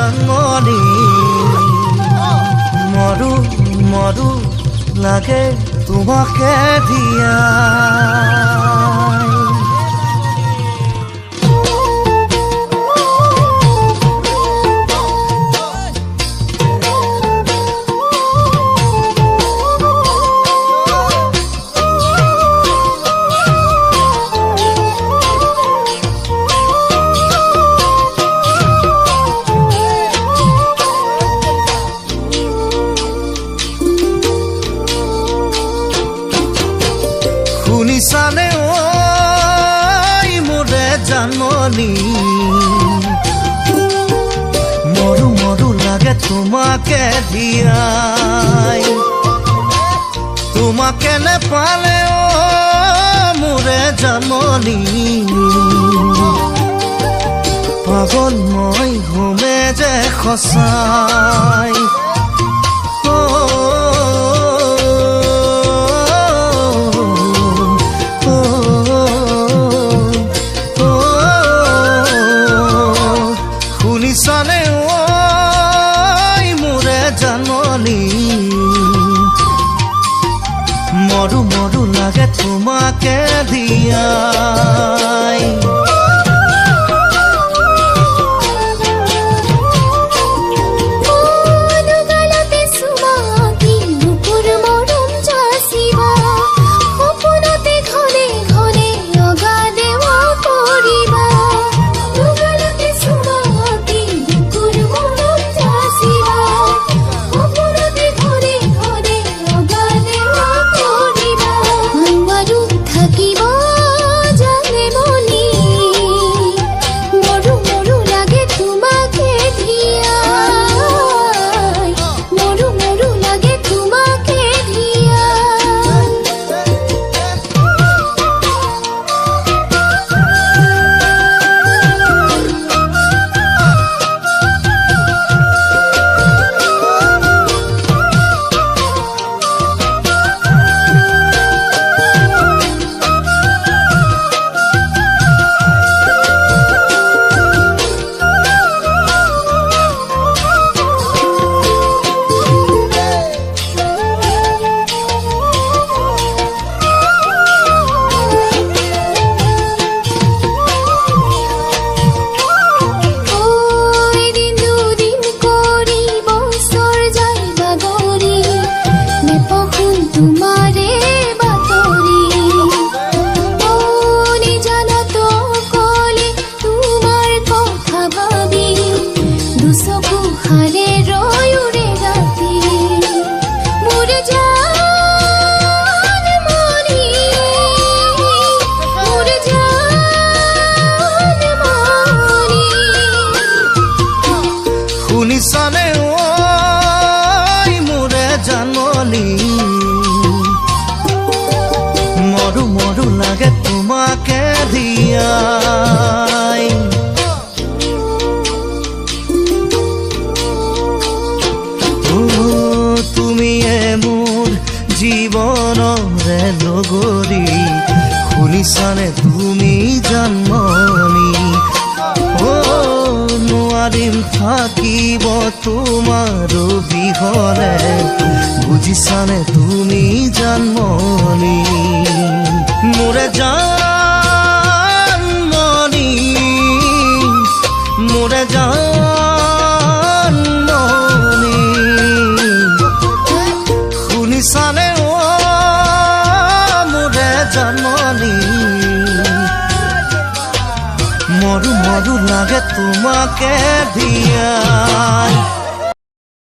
জানমনি মৰু মৰু লাগে তোমাকে দিয়া শুনিছানে ঐ মোৰে জানমনি মৰু মৰু লাগে তোমাকে দিয়াই তোমাকে নেপালে মোৰে জানমনি পাগল মই ঘুমে যে সঁচাই শুনিছানে ঐ মোৰে জানমনি মৰু মৰু লাগে তোমাকে দিয়াই শুনিছানে ঐ মোৰে জানমনি মৰু মৰু লাগে তোমাকে দিয়াই তুমিয়ে মোৰ জীবনৰে লগৰী শুনিছানে তুমি জানমনি নোৱাৰিম থাকিব তোমাৰ বিহনে বুজিছানে তুমি জানমনি মোৰে জানমনি মোৰে জানমনি শুনিছানে মোৰে জানমনি মৰু মৰু লাগে তোমাকে দিয়াই